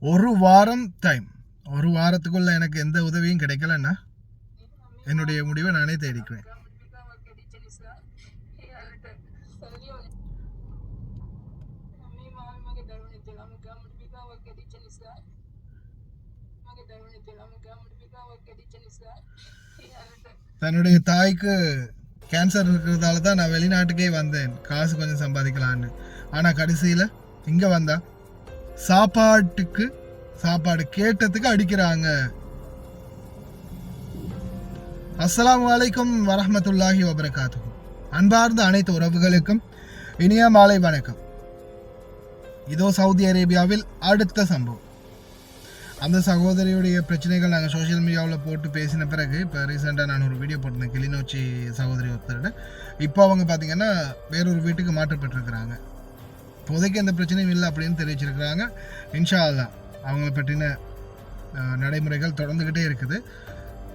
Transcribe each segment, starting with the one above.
ஒரு வாரம் டைம். ஒரு வாரத்துக்குள்ள எனக்கு எந்த உதவியும் கிடைக்கலன்னா என்னுடைய முடிவை நானே தேடிக்குவேன். தன்னுடைய தாய்க்கு கேன்சர் இருக்கிறதால தான் நான் வெளிநாட்டுக்கே வந்தேன், காசு கொஞ்சம் சம்பாதிக்கலான்னு. ஆனால் கடைசியில் இங்கே வந்தா சாப்பாடு கேட்டதுக்கு அடிக்கிறாங்க. அஸ்ஸலாமு அலைக்கும் வரஹ்மத்துல்லாஹி வபரகாத்துஹு. அன்பார்ந்த அனைத்து உறவுகளுக்கும் இனிய மாலை வணக்கம். இதோ சவுதி அரேபியாவில் அடுத்த சம்பவம். அந்த சகோதரியுடைய பிரச்சனைகள் நாங்கள் சோஷியல் மீடியாவில் போட்டு பேசின பிறகு இப்போ ரீசெண்டாக நான் ஒரு வீடியோ போட்டிருந்தேன், கிளிநொச்சி சகோதரி ஒருத்தரோட. இப்போ அவங்க பார்த்தீங்கன்னா வேறொரு வீட்டுக்கு மாற்றப்பட்டிருக்கிறாங்க. இப்போதைக்கு எந்த பிரச்சனையும் இல்லை அப்படின்னு தெரிவிச்சிருக்கிறாங்க. இன்ஷா அல்லாஹ் அவங்கள பற்றின நடைமுறைகள் தொடர்ந்துக்கிட்டே இருக்குது.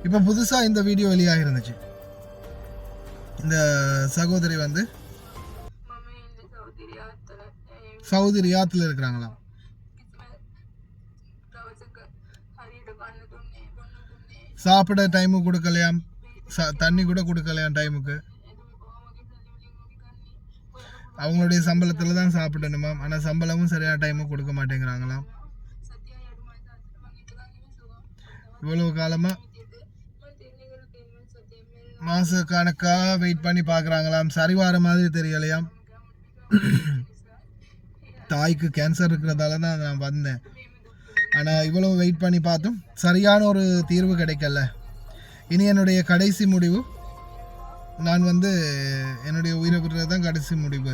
இப்போ புதுசாக இந்த வீடியோ வெளியாக இருந்துச்சு. இந்த சகோதரி வந்து சவுதி ரியாத்தில் இருக்கிறாங்களாம். சாப்பிட டைமுக்கு கொடுக்கலையாம், தண்ணி கூட கொடுக்கலையாம் டைமுக்கு. அவங்களுடைய சம்பளத்தில் தான் சாப்பிடணுமாம். ஆனால் சம்பளமும் சரியான டைமுக்கு கொடுக்க மாட்டேங்கிறாங்களாம். இவ்வளவு காலமாக மாச கணக்காக வெயிட் பண்ணி பார்க்குறாங்களாம். சரி வர மாதிரி தெரியலையாம். தாய்க்கு கேன்சர் இருக்கிறதால தான் நான் வந்தேன். ஆனால் இவ்வளவு வெயிட் பண்ணி பார்த்தும் சரியான ஒரு தீர்வு கிடைக்கல. இனி என்னுடைய கடைசி முடிவு, நான் வந்து என்னுடைய உயிரை விடுறது தான் கடைசி முடிவு.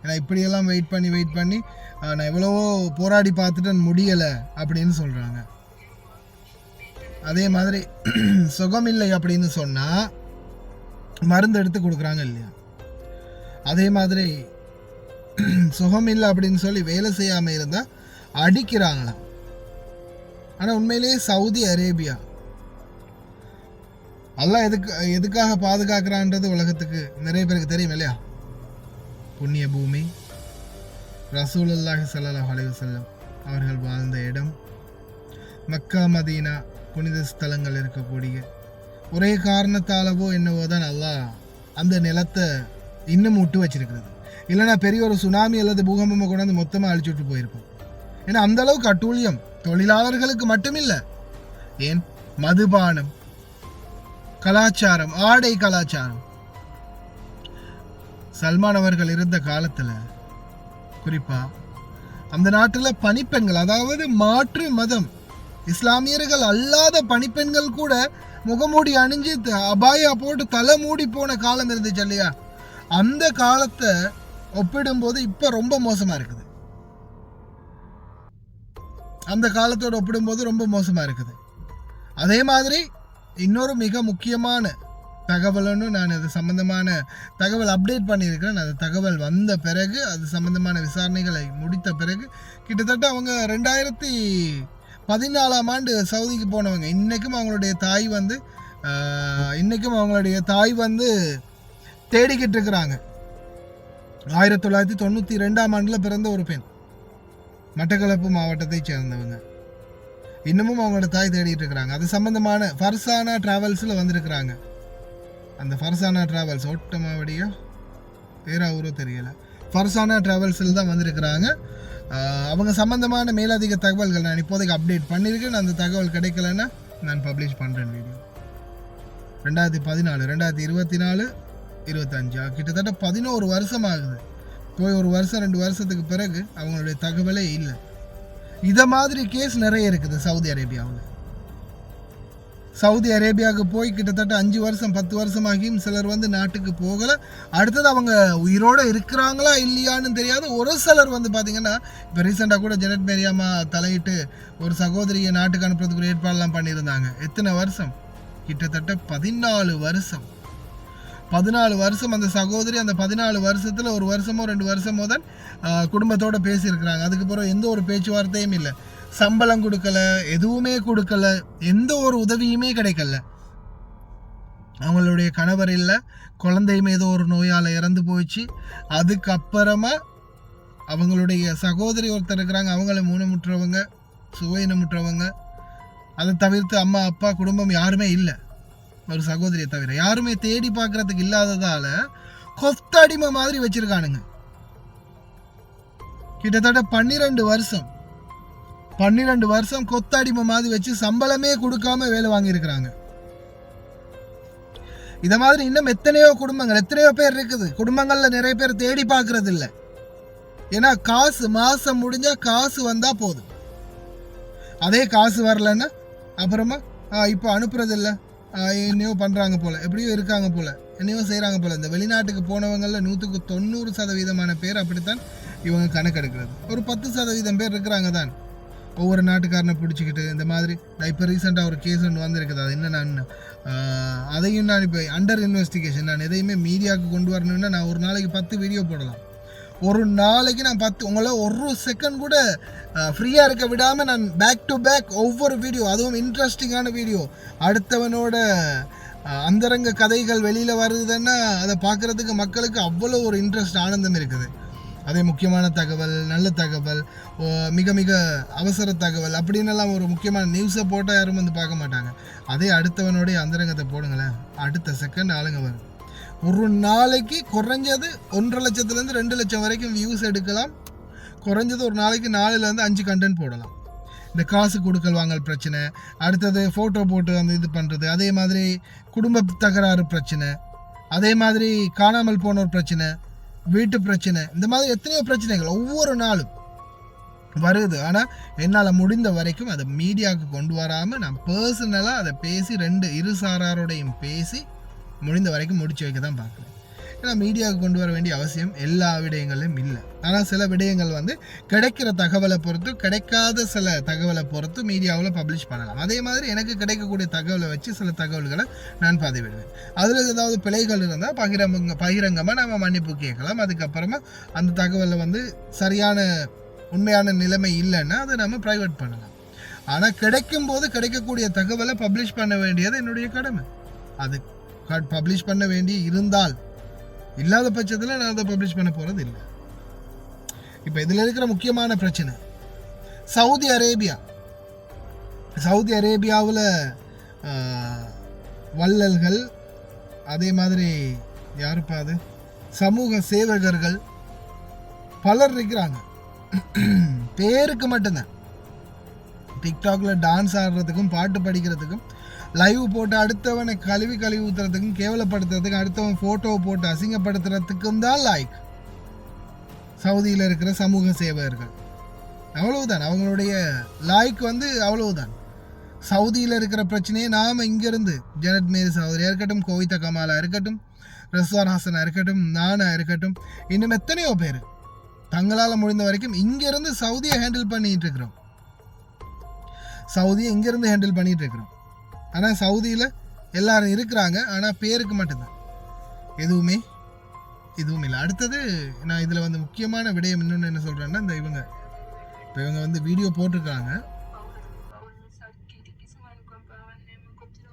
ஏன்னா இப்படியெல்லாம் வெயிட் பண்ணி நான் எவ்வளவோ போராடி பார்த்துட்டு முடியலை அப்படின்னு சொல்கிறாங்க. அதே மாதிரி சுகமில்லை அப்படின்னு சொன்னால் மருந்து எடுத்து கொடுக்குறாங்க இல்லையா, அதே மாதிரி சுகமில்லை அப்படின்னு சொல்லி வேலை செய்யாமல் இருந்தால் அடிக்கிறாங்களாம். ஆனால் உண்மையிலேயே சவுதி அரேபியா அல்லாஹ் எதுக்காக பாதுகாக்கிறான்றது உலகத்துக்கு நிறைய பேருக்கு தெரியும் இல்லையா. புண்ணிய பூமி, ரசூலுல்லாஹி ஸல்லல்லாஹு அலைஹி வஸல்லம் அவர்கள் வாழ்ந்த இடம், மக்கா மதீனா புனித ஸ்தலங்கள் இருக்கக்கூடிய ஒரே காரணத்தாலவோ என்னவோ தான் அல்லாஹ் அந்த நிலத்தை இன்னும் விட்டு வச்சிருக்கிறது. இல்லைன்னா பெரிய ஒரு சுனாமி அல்லது பூகம்பமாக கொண்டாந்து மொத்தமாக அழிச்சு விட்டு போயிருப்போம். ஏன்னா அந்த அளவுக்கு அட்டூழியம் தொழிலாளர்களுக்கு மட்டுமில்லை, ஏன் மதுபானம், கலாச்சாரம், ஆடை கலாச்சாரம். சல்மான் அவர்கள் இருந்த காலத்தில் குறிப்பா அந்த நாட்டில் பணிப்பெண்கள், அதாவது மாற்று மதம் இஸ்லாமியர்கள் அல்லாத பணிப்பெண்கள் கூட முகமூடி அணிஞ்சு அபாயா போட்டு தலை மூடி போன காலம் இருந்துச்சு இல்லையா. அந்த காலத்தை ஒப்பிடும்போது இப்போ ரொம்ப மோசமாக இருக்குது. அந்த காலத்தோடு ஒப்பிடும்போது ரொம்ப மோசமாக இருக்குது. அதே மாதிரி இன்னொரு மிக முக்கியமான தகவல்னு நான் அது சம்மந்தமான தகவல் அப்டேட் பண்ணியிருக்கிறேன். அந்த தகவல் வந்த பிறகு, அது சம்மந்தமான விசாரணைகளை முடித்த பிறகு, கிட்டத்தட்ட அவங்க 2014ஆம் ஆண்டு சவுதிக்கு போனவங்க. இன்றைக்கும் அவங்களுடைய தாய் வந்து தேடிக்கிட்டு இருக்கிறாங்க. 1992ஆம் ஆண்டில் பிறந்த ஒரு பெண், மட்டக்களப்பு மாவட்டத்தை சேர்ந்தவங்க. இன்னமும் அவங்களோட தாய் தேடிட்டு இருக்கிறாங்க. அது சம்பந்தமான ஃபர்சானா டிராவல்ஸில் வந்திருக்கிறாங்க. அந்த ஃபர்சானா டிராவல்ஸ் ஓட்டமாவடியோ வேற ஊரோ தெரியலை, ஃபர்சானா டிராவல்ஸில் தான் வந்திருக்கிறாங்க. அவங்க சம்பந்தமான மேலதிக தகவல்கள் நான் இப்போதைக்கு அப்டேட் பண்ணியிருக்கேன். அந்த தகவல் கிடைக்கலன்னா நான் பப்ளிஷ் பண்ணுறேன் வீடியோ. 2014, 2024, 25 கிட்டத்தட்ட 11 வருஷம் ஆகுது. போய் ஒரு வருஷம் 2 வருஷத்துக்கு பிறகு அவங்களுடைய தகவலே இல்லை. இதை மாதிரி கேஸ் நிறைய இருக்குது சவுதி அரேபியாவில். சவுதி அரேபியாவுக்கு போய் கிட்டத்தட்ட 5 வருஷம் 10 வருஷமாகியும் சிலர் வந்து நாட்டுக்கு போகலை. அடுத்தது அவங்க உயிரோடு இருக்கிறாங்களா இல்லையான்னு தெரியாது. ஒரு சிலர் வந்து பார்த்தீங்கன்னா இப்போ ரீசெண்டாக கூட ஜெனட் மேரியாமா தலையிட்டு ஒரு சகோதரியை நாட்டுக்கு அனுப்புறதுக்கு ஒரு ஏற்பாடெல்லாம் பண்ணியிருந்தாங்க. எத்தனை வருஷம்? கிட்டத்தட்ட 14 வருஷம். 14 வருஷம் அந்த சகோதரி. அந்த 14 வருஷத்தில் ஒரு வருஷமோ 2 வருஷமோ தான் குடும்பத்தோடு பேசியிருக்கிறாங்க. அதுக்கப்புறம் எந்த ஒரு பேச்சுவார்த்தையும் இல்லை. சம்பளம் கொடுக்கல, எதுவுமே கொடுக்கல, எந்த ஒரு உதவியுமே கிடைக்கல. அவங்களுடைய கணவர் இல்லை, குழந்தையும் ஏதோ ஒரு நோயால் இறந்து போயிடுச்சு. அதுக்கப்புறமா அவங்களுடைய சகோதரி ஒருத்தர் இருக்கிறாங்க, அவங்கள ஊனமுற்றவங்க. சுவையினமுற்றவங்க, அதை தவிர்த்து அம்மா அப்பா குடும்பம் யாருமே இல்லை, ஒரு சகோதரியை தவிர யாருமே தேடி பார்க்கறதுக்கு இல்லாததால கொத்தடிமை மாதிரி வச்சிருக்கானுங்க. கிட்டத்தட்ட 12 வருஷம் கொத்தடிமை மாதிரி வச்சு சம்பளமே கொடுக்காம வேலை வாங்கியிருக்கிறாங்க. இத மாதிரி இன்னும் எத்தனையோ குடும்பங்கள், எத்தனையோ பேர் இருக்குது. குடும்பங்கள்ல நிறைய பேர் தேடி பார்க்கறது இல்லை. ஏன்னா காசு மாசம் முடிஞ்சா காசு வந்தா போதும். அதே காசு வரலன்னா அப்புறமா இப்போ அனுப்புறது இல்லை, என்னையோ பண்றாங்க போல, எப்படியோ இருக்காங்க போல, என்னையோ செய்யறாங்க போல. இந்த வெளிநாட்டுக்கு போனவங்கள 190% பேர் அப்படித்தான் இவங்க கணக்கெடுக்கிறது. ஒரு 10% பேர் இருக்கிறாங்க தான் ஒவ்வொரு நாட்டுக்காரனை பிடிச்சிக்கிட்டு இந்த மாதிரி. இப்போ ரீசெண்டாக ஒரு கேஸ் ஒன்று வந்திருக்குது. அது என்ன, நான் அதையும் நான் இப்போ அண்டர் இன்வெஸ்டிகேஷன். நான் எதையுமே மீடியாவுக்கு கொண்டு வரணும்னா நான் ஒரு நாளைக்கு 10 வீடியோ போடலாம். ஒரு நாளைக்கு நான் 10, உங்களை ஒரு செகண்ட் கூட ஃப்ரீயாக இருக்க விடாமல் நான் பேக் டு பேக் ஒவ்வொரு வீடியோ, அதுவும் இன்ட்ரெஸ்டிங்கான வீடியோ, அடுத்தவனோட அந்தரங்க கதைகள் வெளியில் வருதுன்னா அதை பார்க்குறதுக்கு மக்களுக்கு அவ்வளோ ஒரு இன்ட்ரெஸ்ட், ஆனந்தம் இருக்குது. அதே முக்கியமான தகவல், நல்ல தகவல், மிக மிக அவசர தகவல் அப்படின்னு எல்லாம் ஒரு முக்கியமான நியூஸை போட்டால் யாரும் வந்து பார்க்க மாட்டாங்க. அதே அடுத்தவனோடைய அந்தரங்கத்தை போடுங்களேன், அடுத்த செகண்ட் ஆளுங்க வரும். ஒரு நாளைக்கு குறைஞ்சது 1.5 லட்சத்துலேருந்து 2 லட்சம் வரைக்கும் வியூஸ் எடுக்கலாம். குறைஞ்சது ஒரு நாளைக்கு 4லேருந்து 5 கண்டென்ட் போடலாம். இந்த காசு கொடுக்கல் வாங்கல் பிரச்சனை, அடுத்தது ஃபோட்டோ போட்டு அந்த இது பண்ணுறது, அதே மாதிரி குடும்ப தகராறு பிரச்சனை, அதே மாதிரி காணாமல் போனோர் பிரச்சனை, வீட்டு பிரச்சனை, இந்த மாதிரி எத்தனையோ பிரச்சனைகள் ஒவ்வொரு நாளும் வருது. ஆனால் என்னால் முடிந்த வரைக்கும் அதை மீடியாவுக்கு கொண்டு வராமல் நான் பர்சனலாக அதை பேசி இரு சாராரோடையும் பேசி முடிந்த வரைக்கும் முடிச்சு வைக்க தான் பார்க்குறேன். ஏன்னா மீடியாவுக்கு கொண்டு வர வேண்டிய அவசியம் எல்லா விடயங்களும் இல்லை. ஆனால் சில விடயங்கள் வந்து கிடைக்கிற தகவலை பொறுத்து, கிடைக்காத சில தகவலை பொறுத்து மீடியாவில் பப்ளிஷ் பண்ணலாம். அதே மாதிரி எனக்கு கிடைக்கக்கூடிய தகவலை வச்சு சில தகவல்களை நான் பதிவிடுவேன். அதில் ஏதாவது பிழைகள் இருந்தால் பகிரங்கமாக நம்ம மன்னிப்பு கேட்கலாம். அதுக்கப்புறமா அந்த தகவலை வந்து சரியான உண்மையான நிலைமை இல்லைன்னா அதை நம்ம ப்ரைவேட் பண்ணலாம். ஆனால் கிடைக்கும்போது கிடைக்கக்கூடிய தகவலை பப்ளிஷ் பண்ண வேண்டியது என்னுடைய கடமை. அது பப்ளிஷ் பண்ண வேண்டி இருந்தால், இல்லாத பட்சத்தில் நான் அதை பப்ளிஷ் பண்ண போகிறது இல்லை. இப்போ இதில் இருக்கிற முக்கியமான பிரச்சனை சவுதி அரேபியாவில் வள்ளல்கள், அதே மாதிரி யாருப்பா அது, சமூக சேவகர்கள் பலர் இருக்கிறாங்க. பேருக்கு மட்டும்தான் டிக்டாக்ல டான்ஸ் ஆடுறதுக்கும் பாட்டு படிக்கிறதுக்கும் லைவ் போட்டு அடுத்தவனை கழுவி ஊத்துறதுக்கும் கேவலப்படுத்துறதுக்கும் அடுத்தவன் ஃபோட்டோவை போட்டு அசிங்கப்படுத்துறதுக்கும் தான் லைக் சவுதியில் இருக்கிற சமூக சேவகர்கள். அவ்வளவுதான் அவங்களுடைய லைக் வந்து அவ்வளவுதான். சவுதியில் இருக்கிற பிரச்சனையை நாம் இங்கேருந்து ஜனத் மேரி சகோதரியாக இருக்கட்டும், கோவிதா கமாலா இருக்கட்டும், ரஸ்வான் ஹாசனா இருக்கட்டும், நானா இருக்கட்டும், இன்னும் எத்தனையோ பேர் தங்களால் முடிந்த வரைக்கும் இங்கேருந்து சவுதியை ஹேண்டில் பண்ணிட்டு இருக்கிறோம். ஆனால் சவுதியில் எல்லாரும் இருக்கிறாங்க, ஆனால் பேருக்கு மட்டும்தான், எதுவுமே இல்லை. அடுத்தது நான் இதில் வந்து முக்கியமான விடயம் இன்னொன்று என்ன சொல்கிறேன்னா, இவங்க வந்து வீடியோ போட்டிருக்காங்க.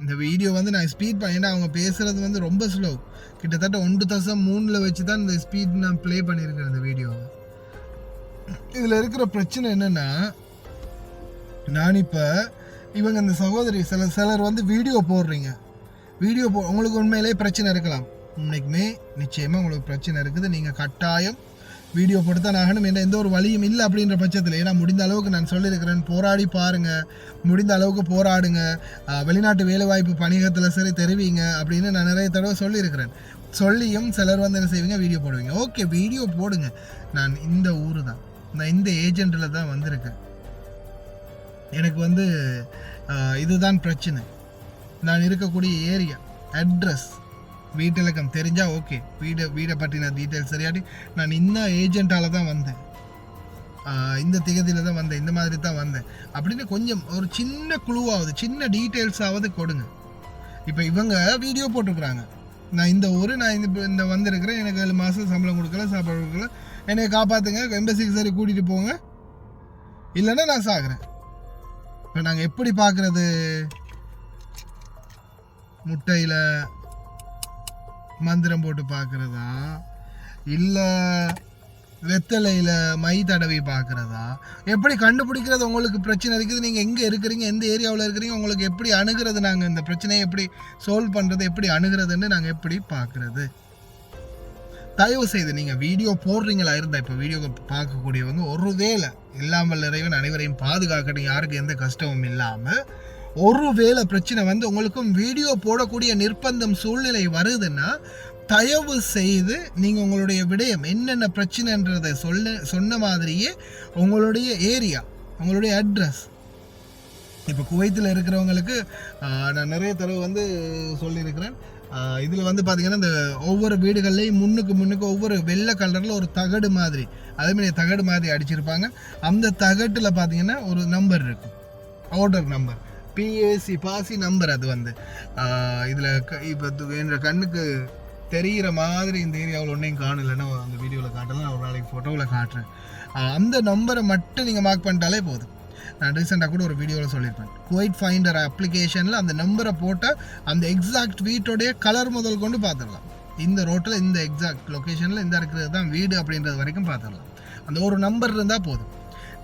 இந்த வீடியோ வந்து நான் ஸ்பீட் ஏன்னா அவங்க பேசுகிறது வந்து ரொம்ப ஸ்லோ, கிட்டத்தட்ட 1.3 வச்சு தான் இந்த ஸ்பீட் நான் ப்ளே பண்ணியிருக்கேன் இந்த வீடியோவை. இதில் இருக்கிற பிரச்சனை என்னென்னா, நான் இப்போ இவங்க இந்த சகோதரி சிலர் வந்து வீடியோ போடுறீங்க, உங்களுக்கு உண்மையிலே பிரச்சனை இருக்கலாம், உண்மைக்குமே நிச்சயமாக உங்களுக்கு பிரச்சனை இருக்குது, நீங்கள் கட்டாயம் வீடியோ போட்டு தான் ஆகணும், என்ன எந்த ஒரு வழியும் இல்லை அப்படின்ற பட்சத்தில். ஏன்னா முடிந்த அளவுக்கு நான் சொல்லியிருக்கிறேன், போராடி பாருங்கள், முடிந்த அளவுக்கு போராடுங்க, வெளிநாட்டு வேலைவாய்ப்பு பணியகத்தில் சரி தெரிவிங்க அப்படின்னு நான் நிறைய தடவை சொல்லியிருக்கிறேன். சொல்லியும் சிலர் வந்து என்ன செய்வீங்க, வீடியோ போடுவீங்க. ஓகே, வீடியோ போடுங்க. நான் இந்த ஊர் தான், நான் இந்த ஏஜென்ட்டில் தான் வந்திருக்கேன். எனக்கு வந்து இதுதான் பிரச்சனை, நான் இருக்கக்கூடிய ஏரியா அட்ரஸ் வீட்டிலக்கம் தெரிஞ்சால் ஓகே, வீடை பற்றின டீட்டெயில்ஸ் சரியாட்டி நான் இந்த ஏஜென்ட்டால் தான் வந்தேன், இந்த திகதியில் தான் வந்தேன், இந்த மாதிரி தான் வந்தேன் அப்படின்னு கொஞ்சம் ஒரு சின்ன குழுவாவது சின்ன டீட்டெயில்ஸாவது கொடுங்க. இப்போ இவங்க வீடியோ போட்டிருக்கிறாங்க, நான் இந்த ஊர், நான் இந்த வந்திருக்கிறேன், எனக்கு 7 மாதம் சம்பளம் கொடுக்கல, சாப்பாடு கொடுக்கல, என்னை காப்பாற்றுங்க, எம்பசிக்கு சரி கூட்டிகிட்டு போங்க, இல்லைன்னா நான் சாகுறேன். இப்போ நாங்கள் எப்படி பார்க்குறது, முட்டையில் மந்திரம் போட்டு பார்க்குறதா, இல்லை வெத்தலையில் மை தடவி பார்க்குறதா, எப்படி கண்டுபிடிக்கிறது உங்களுக்கு பிரச்சனை இருக்குது, நீங்கள் எங்கே இருக்கிறீங்க, எந்த ஏரியாவில் இருக்கிறீங்க, உங்களுக்கு எப்படி அணுகிறது, நாங்கள் இந்த பிரச்சனையை எப்படி சால்வ் பண்ணுறது, எப்படி அணுகிறதுன்னு நாங்கள் எப்படி பார்க்குறது. தயவு செய்து நீங்கள் வீடியோ போடுறீங்களா இருந்தால், இப்போ வீடியோ பார்க்கக்கூடியவங்க ஒரு வேளை இல்லாமல் இறைவன் அனைவரையும் பாதுகாக்கணும், யாருக்கு எந்த கஷ்டமும் இல்லாமல், ஒரு வேளை பிரச்சனை வந்து உங்களுக்கும் வீடியோ போடக்கூடிய நிர்பந்தம் சூழ்நிலை வருதுன்னா தயவு செய்து நீங்கள் உங்களுடைய விடயம் என்னென்ன பிரச்சனைன்றதை சொன்ன மாதிரியே உங்களுடைய ஏரியா, உங்களுடைய அட்ரஸ். இப்போ குவைத்தில் இருக்கிறவங்களுக்கு நான் நிறைய தடவை வந்து சொல்லியிருக்கிறேன். இதில் வந்து பார்த்திங்கன்னா இந்த ஒவ்வொரு வீடுகள்லேயும் முன்னுக்கு ஒவ்வொரு வெள்ளை கலரில் ஒரு தகடு மாதிரி, அதேமாதிரி தகடு மாதிரி அடிச்சிருப்பாங்க. அந்த தகட்டில் பார்த்திங்கன்னா ஒரு நம்பர் இருக்கும், ஆர்டர் நம்பர், பிஏசி பாசி நம்பர். அது வந்து இதில் இப்போ என்ற கண்ணுக்கு தெரிகிற மாதிரி இந்த ஏரியாவில் ஒன்றையும் காணலைன்னா அந்த வீடியோவில் காட்டலாம், நான் ஒரு நாளைக்கு ஃபோட்டோவில் காட்டுறேன். அந்த நம்பரை மட்டும் நீங்கள் மார்க் பண்ணிட்டாலே போதும். நான் ரீசெண்டாக கூட ஒரு வீடியோவில் சொல்லியிருப்பேன், குவைட் ஃபைண்டர் அப்ளிகேஷனில் அந்த நம்பரை போட்டால் அந்த எக்ஸாக்ட் வீட்டோடைய கலர் முதல் கொண்டு பார்த்துடலாம். இந்த ரோட்டில் இந்த எக்ஸாக்ட் லொக்கேஷனில் இந்த இருக்கிறது தான் வீடு அப்படின்றது வரைக்கும் பார்த்துடலாம். அந்த ஒரு நம்பர் இருந்தால் போதும்.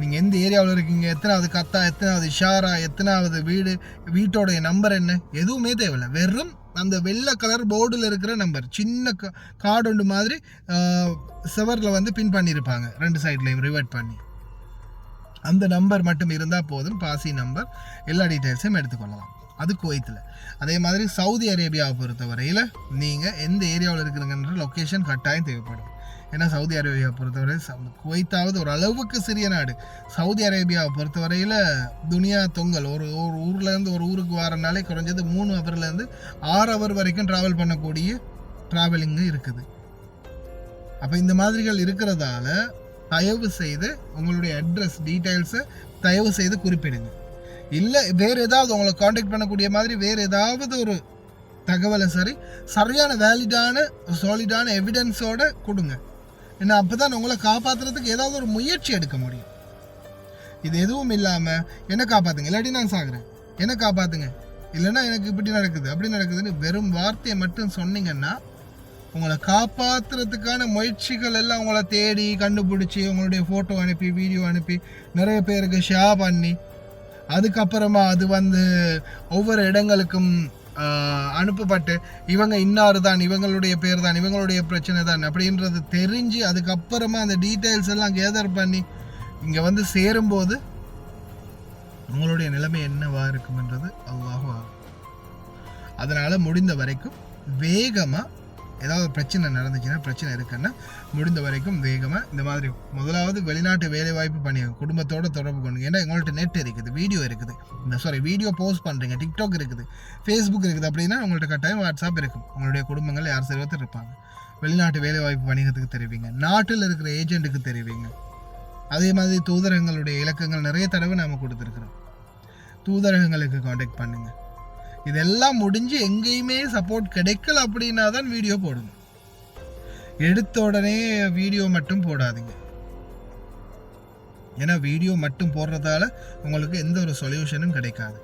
நீங்கள் எந்த ஏரியாவில் இருக்கீங்க, எத்தனாவது கத்தா, எத்தனாவது இஷாரா, எத்தனாவது வீடு, வீட்டோடைய நம்பர் என்ன, எதுவுமே தேவையில்லை. வெறும் அந்த வெள்ளை கலர் போர்டில் இருக்கிற நம்பர், சின்ன கார்டு ஒன்று மாதிரி செவரில் வந்து பின் பண்ணியிருப்பாங்க, 2 சைட்லையும் ரிவர்ட் பண்ணி. அந்த நம்பர் மட்டும் இருந்தால் போதும், பாசி நம்பர், எல்லா டீட்டெயில்ஸையும் எடுத்துக்கொள்ளலாம். அது குவைத்தில். அதே மாதிரி சவுதி அரேபியாவை பொறுத்தவரையில் நீங்கள் எந்த ஏரியாவில் இருக்கிறீங்கன்ற லொக்கேஷன் கட்டாயம் தேவைப்படும். ஏன்னா சவுதி அரேபியாவை பொறுத்தவரை, குவைத்தாவது ஒரு அளவுக்கு சிறிய நாடு, சவுதி அரேபியாவை பொறுத்தவரையில் துனியா தொங்கல். ஒரு ஊர்லேருந்து ஒரு ஊருக்கு வரனாலே குறைஞ்சது 3 ஹவர்லேருந்து 6 ஹவர் வரைக்கும் ட்ராவல் பண்ணக்கூடிய ட்ராவலிங்கு இருக்குது. அப்போ இந்த மாதிரிகள் இருக்கிறதால தயவு செய்து உங்களுடைய அட்ரஸ் டீட்டெயில்ஸை தயவு செய்து குறிப்பிடுங்க. இல்லை வேறு ஏதாவது உங்களை காண்டாக்ட் பண்ணக்கூடிய மாதிரி வேறு ஏதாவது ஒரு தகவலை சரியான வேலிடான சாலிடான எவிடன்ஸோட கொடுங்க. ஏன்னா அப்போ தான் உங்களை காப்பாற்றுறதுக்கு ஏதாவது ஒரு முயற்சி எடுக்க முடியும். இது எதுவும் இல்லாமல் என்ன காப்பாற்றுங்க, இல்லாட்டி நான் சாகுறேன், என்ன காப்பாற்றுங்க, இல்லைன்னா எனக்கு இப்படி நடக்குது அப்படி நடக்குதுன்னு வெறும் வார்த்தையை மட்டும் சொன்னீங்கன்னா உங்களை காப்பாற்றுறதுக்கான முயற்சிகள் எல்லாம் உங்களை தேடி கண்டுபிடிச்சி உங்களுடைய ஃபோட்டோ அனுப்பி வீடியோ அனுப்பி நிறைய பேருக்கு ஷேர் பண்ணி அதுக்கப்புறமா அது வந்து ஒவ்வொரு இடங்களுக்கும் அனுப்பப்பட்டு இவங்க இன்னாரு தான், இவங்களுடைய பேர் தான், இவங்களுடைய பிரச்சனை தான் அப்படின்றது தெரிஞ்சு அதுக்கப்புறமா அந்த டீட்டெயில்ஸ் எல்லாம் கேதர் பண்ணி இங்கே வந்து சேரும்போது உங்களுடைய நிலைமை என்னவா இருக்கும்ன்றது அல்லாஹ் ஆகும். அதனால் முடிந்த வரைக்கும் வேகமாக ஏதாவது பிரச்சனை நடந்துச்சுன்னா, பிரச்சனை இருக்குன்னா முடிந்த வரைக்கும் வேகமாக இந்த மாதிரி முதலாவது வெளிநாட்டு வேலைவாய்ப்பு பண்ணிடுங்க, குடும்பத்தோடு தொடர்பு பண்ணுங்க. ஏன்னா எங்கள்கிட்ட நெட் இருக்குது, வீடியோ இருக்குது, வீடியோ போஸ்ட் பண்ணுறீங்க, டிக்டாக் இருக்குது, ஃபேஸ்புக் இருக்குது. அப்படின்னா உங்கள்கிட்ட கட்டாயம் வாட்ஸ்அப் இருக்கும். உங்களுடைய குடும்பங்கள் யார் சிறுவத்தில் இருப்பாங்க. வெளிநாட்டு வேலைவாய்ப்பு வணிகத்துக்கு தெரிவிங்க, நாட்டில் இருக்கிற ஏஜென்ட்டுக்கு தெரிவிங்க. அதே மாதிரி தூதரகங்களுடைய இலக்கங்கள் நிறைய தடவை நாம் கொடுத்துருக்குறோம், தூதரகங்களுக்கு காண்டாக்ட் பண்ணுங்கள். இதெல்லாம் முடிஞ்சு எங்கேயுமே சப்போர்ட் கிடைக்கல அப்படின்னா தான் வீடியோ போடுங்க. எடுத்த உடனே வீடியோ மட்டும் போடாதீங்க. ஏன்னா வீடியோ மட்டும் போடுறதால உங்களுக்கு எந்த ஒரு சொல்யூஷனும் கிடைக்காது.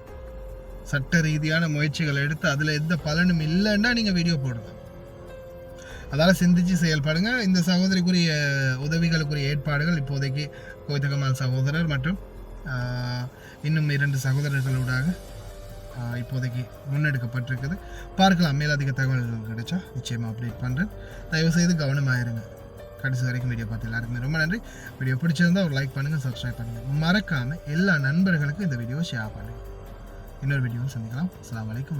சட்ட ரீதியான முயற்சிகள் எடுத்து அதில் எந்த பலனும் இல்லைன்னா நீங்கள் வீடியோ போடுங்க. அதால் சிந்திச்சு செயல்படுங்க. இந்த சகோதரிக்குரிய உதவிகளுக்குரிய ஏற்பாடுகள் இப்போதைக்கு கோவித் கமால் சகோதரர் மற்றும் இன்னும் 2 சகோதரர்களோடாக இப்போதைக்கு முன்னெடுக்கப்பட்டிருக்குது. பார்க்கலாம், மேலதிக தகவல்கள் கிடைச்சா நிச்சயமாக அப்டேட் பண்ணுறேன். தயவுசெய்து கவனமாயிருங்க. கடைசி வரைக்கும் வீடியோ பார்த்து எல்லாருக்குமே ரொம்ப நன்றி. வீடியோ பிடிச்சிருந்தா ஒரு லைக் பண்ணுங்கள், சப்ஸ்கிரைப் பண்ணுங்கள். மறக்காமல் எல்லா நண்பர்களுக்கும் இந்த வீடியோ ஷேர் பண்ணுங்கள். இன்னொரு வீடியோவும் சந்திக்கலாம். அஸ்ஸலாமு அலைக்கும்.